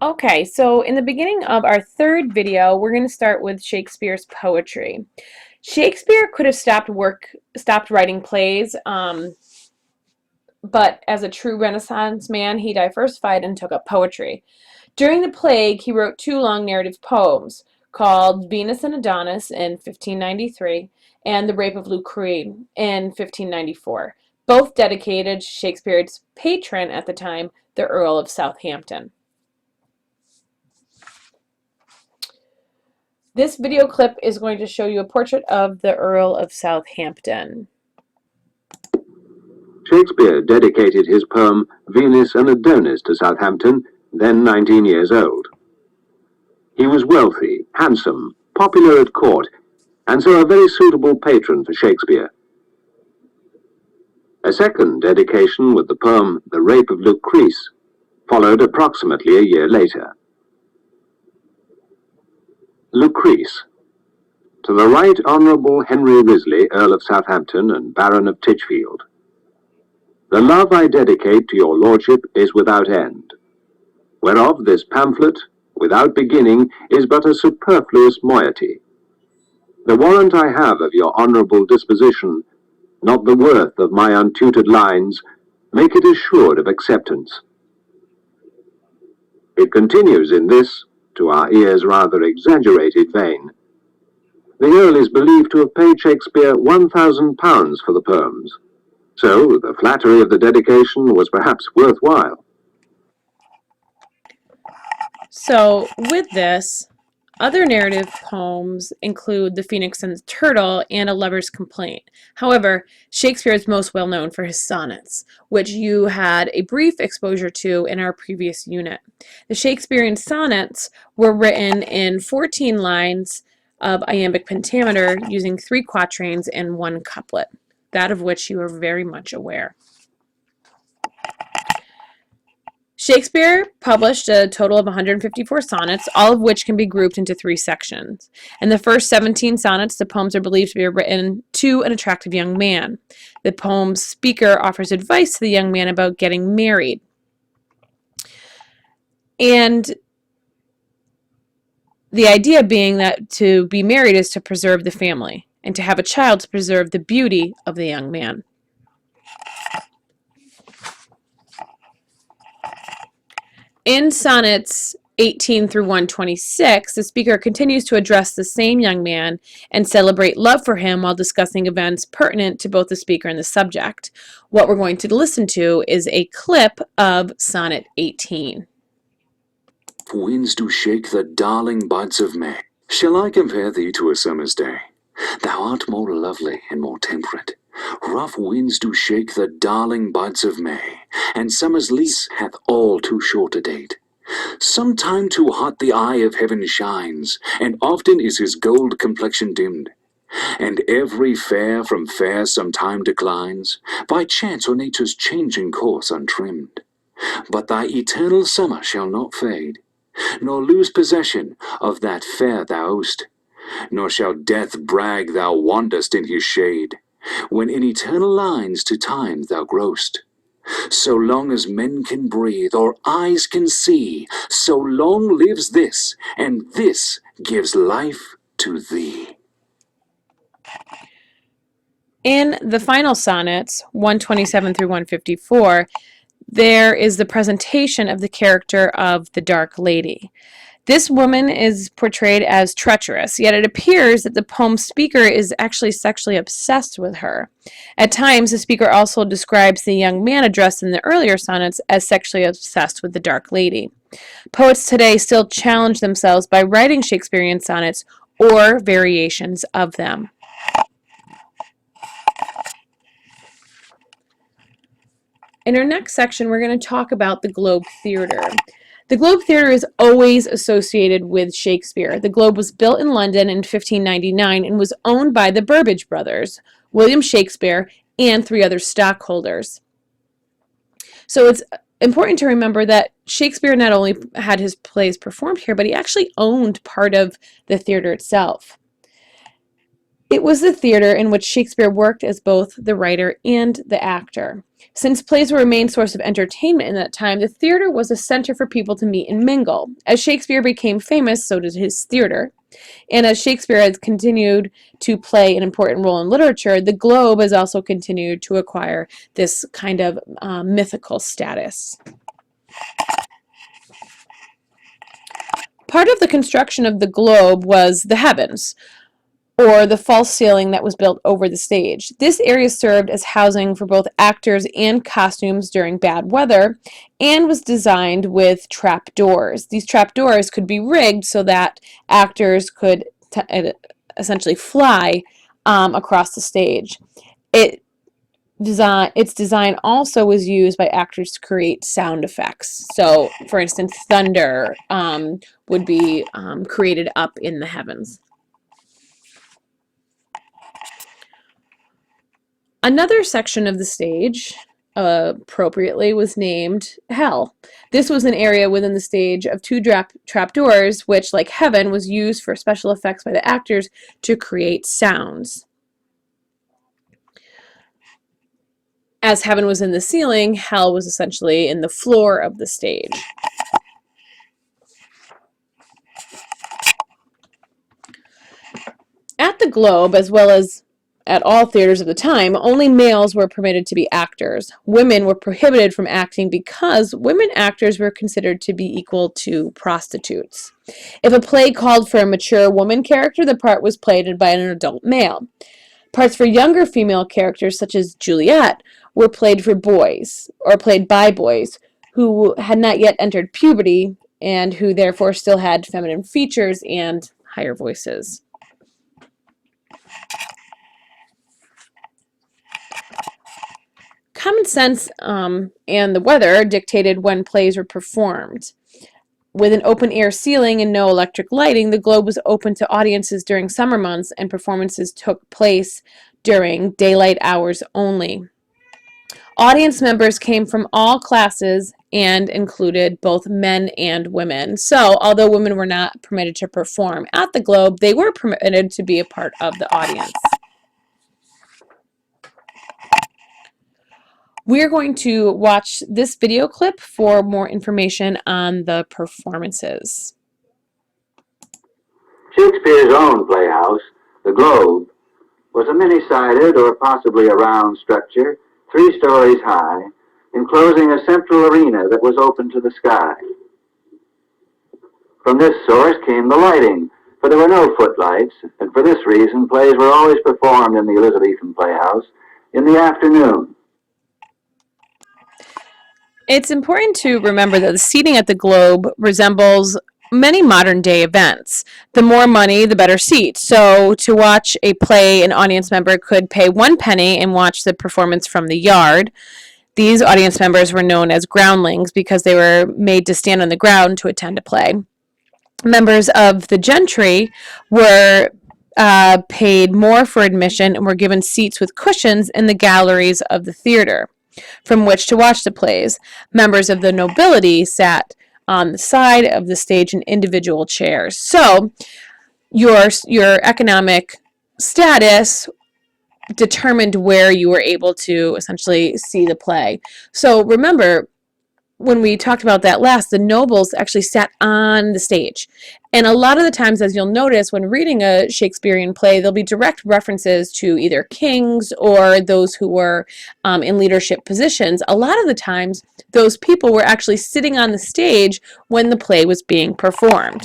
Okay, so in the beginning of our third video, we're going to start with Shakespeare's poetry. Shakespeare could have stopped writing plays, but as a true Renaissance man, he diversified and took up poetry. During the plague, he wrote two long narrative poems called Venus and Adonis in 1593 and The Rape of Lucrece in 1594, both dedicated to Shakespeare's patron at the time, the Earl of Southampton. This video clip is going to show you a portrait of the Earl of Southampton. Shakespeare dedicated his poem Venus and Adonis to Southampton, then 19 years old. He was wealthy, handsome, popular at court, and so a very suitable patron for Shakespeare. A second dedication with the poem The Rape of Lucrece followed approximately a year later. Lucrece. To the Right Honourable Henry Risley, Earl of Southampton and Baron of Titchfield. The love I dedicate to your lordship is without end, whereof this pamphlet, without beginning, is but a superfluous moiety. The warrant I have of your honourable disposition, not the worth of my untutored lines, make it assured of acceptance. It continues in this, to our ears rather exaggerated vein. The Earl is believed to have paid Shakespeare £1,000 for the poems, so the flattery of the dedication was perhaps worthwhile. So with this, other narrative poems include The Phoenix and the Turtle and A Lover's Complaint. However, Shakespeare is most well known for his sonnets, which you had a brief exposure to in our previous unit. The Shakespearean sonnets were written in 14 lines of iambic pentameter using 3 quatrains and 1 couplet, that of which you are very much aware. Shakespeare published a total of 154 sonnets, all of which can be grouped into 3 sections. In the first 17 sonnets, the poems are believed to be written to an attractive young man. The poem's speaker offers advice to the young man about getting married. And the idea being that to be married is to preserve the family, and to have a child to preserve the beauty of the young man. In sonnets 18 through 126, the speaker continues to address the same young man and celebrate love for him while discussing events pertinent to both the speaker and the subject. What we're going to listen to is a clip of Sonnet 18. Winds do shake the darling buds of May. Shall I compare thee to a summer's day? Thou art more lovely and more temperate. Rough winds do shake the darling buds of May, and summer's lease hath all too short a date. Sometime too hot the eye of heaven shines, and often is his gold complexion dimmed. And every fair from fair sometime declines, by chance or nature's changing course untrimmed. But thy eternal summer shall not fade, nor lose possession of that fair thou owest, nor shall death brag thou wanderest in his shade, when in eternal lines to time thou growest. So long as men can breathe, or eyes can see, so long lives this, and this gives life to thee. In the final sonnets, 127 through 154, there is the presentation of the character of the Dark Lady. This woman is portrayed as treacherous, yet it appears that the poem's speaker is actually sexually obsessed with her. At times, the speaker also describes the young man addressed in the earlier sonnets as sexually obsessed with the Dark Lady. Poets today still challenge themselves by writing Shakespearean sonnets or variations of them. In our next section, we're going to talk about the Globe Theatre. The Globe Theatre is always associated with Shakespeare. The Globe was built in London in 1599 and was owned by the Burbage brothers, William Shakespeare, and 3 other stockholders. So it's important to remember that Shakespeare not only had his plays performed here, but he actually owned part of the theater itself. It was the theater in which Shakespeare worked as both the writer and the actor. Since plays were a main source of entertainment in that time, the theater was a center for people to meet and mingle. As Shakespeare became famous, so did his theater. And as Shakespeare has continued to play an important role in literature, the Globe has also continued to acquire this kind of mythical status. Part of the construction of the Globe was the heavens, or the false ceiling that was built over the stage. This area served as housing for both actors and costumes during bad weather, and was designed with trap doors. These trap doors could be rigged so that actors could essentially fly across the stage. Its design also was used by actors to create sound effects. So, for instance, thunder would be created up in the heavens. Another section of the stage, appropriately, was named Hell. This was an area within the stage of two trapdoors, which, like heaven, was used for special effects by the actors to create sounds. As heaven was in the ceiling, hell was essentially in the floor of the stage. At the Globe, as well as at all theaters of the time, only males were permitted to be actors. Women were prohibited from acting because women actors were considered to be equal to prostitutes. If a play called for a mature woman character, the part was played by an adult male. Parts for younger female characters, such as Juliet, were played for boys, or played by boys, who had not yet entered puberty, and who therefore still had feminine features and higher voices. Common sense and the weather dictated when plays were performed. With an open-air ceiling and no electric lighting, the Globe was open to audiences during summer months, and performances took place during daylight hours only. Audience members came from all classes and included both men and women. So, although women were not permitted to perform at the Globe, they were permitted to be a part of the audience. We're going to watch this video clip for more information on the performances. Shakespeare's own playhouse, the Globe, was a many-sided or possibly a round structure, 3 stories high, enclosing a central arena that was open to the sky. From this source came the lighting, for there were no footlights, and for this reason plays were always performed in the Elizabethan playhouse in the afternoon. It's important to remember that the seating at the Globe resembles many modern day events. The more money, the better seat. So to watch a play, an audience member could pay 1 penny and watch the performance from the yard. These audience members were known as groundlings because they were made to stand on the ground to attend a play. Members of the gentry were paid more for admission and were given seats with cushions in the galleries of the theater from which to watch the plays. Members of the nobility sat on the side of the stage in individual chairs. So your economic status determined where you were able to essentially see the play. So remember, when we talked about that last, the nobles actually sat on the stage. And a lot of the times, as you'll notice when reading a Shakespearean play, there'll be direct references to either kings or those who were in leadership positions. A lot of the times, those people were actually sitting on the stage when the play was being performed.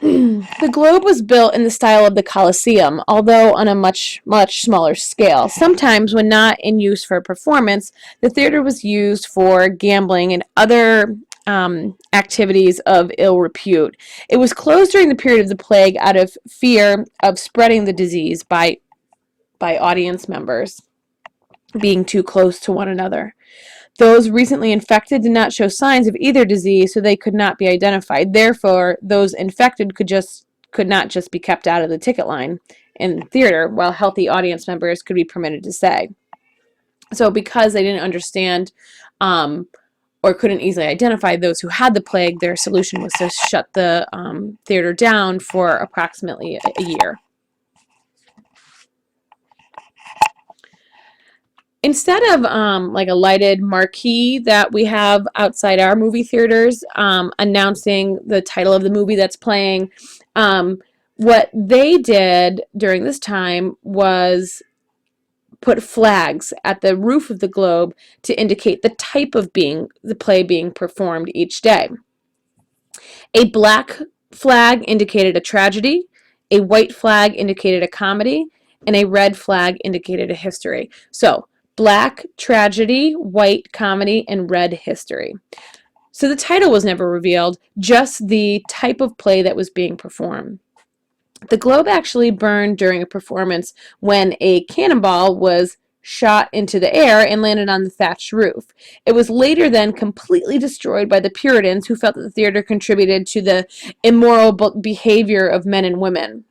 The Globe was built in the style of the Colosseum, although on a much smaller scale. Sometimes, when not in use for a performance, the theater was used for gambling and other activities of ill repute. It was closed during the period of the plague out of fear of spreading the disease by audience members being too close to one another. Those recently infected did not show signs of either disease, so they could not be identified. Therefore, those infected could not just be kept out of the ticket line in theater, while healthy audience members could be permitted to stay. So because they didn't understand or couldn't easily identify those who had the plague, their solution was to shut the theater down for approximately a year. Instead of like a lighted marquee that we have outside our movie theaters announcing the title of the movie that's playing, what they did during this time was put flags at the roof of the globe to indicate the type of the play being performed each day. A black flag indicated a tragedy, a white flag indicated a comedy, and a red flag indicated a history. So, black, tragedy, white, comedy, and red, history. So the title was never revealed, just the type of play that was being performed. The globe actually burned during a performance when a cannonball was shot into the air and landed on the thatched roof. It was later then completely destroyed by the Puritans, who felt that the theater contributed to the immoral behavior of men and women.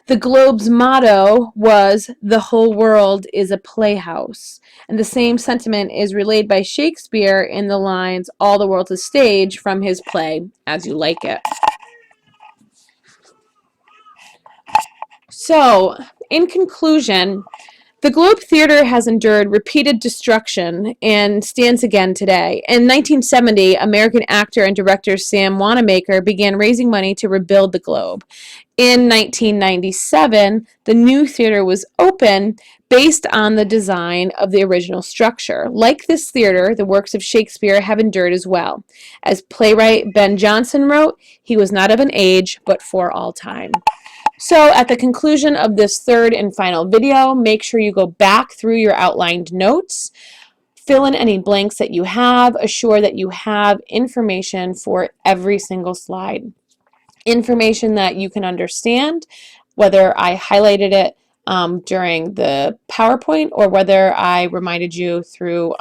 The Globe's motto was, "The whole world is a playhouse," and the same sentiment is relayed by Shakespeare in the lines, "All the world's a stage," from his play, As You Like It. So, in conclusion, the Globe Theater has endured repeated destruction and stands again today. In 1970, American actor and director Sam Wanamaker began raising money to rebuild the Globe. In 1997, the new theater was open based on the design of the original structure. Like this theater, the works of Shakespeare have endured as well. As playwright Ben Jonson wrote, "He was not of an age, but for all time." So at the conclusion of this third and final video, make sure you go back through your outlined notes, fill in any blanks that you have, assure that you have information for every single slide. Information that you can understand, whether I highlighted it during the PowerPoint or whether I reminded you through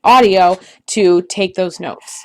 audio to take those notes.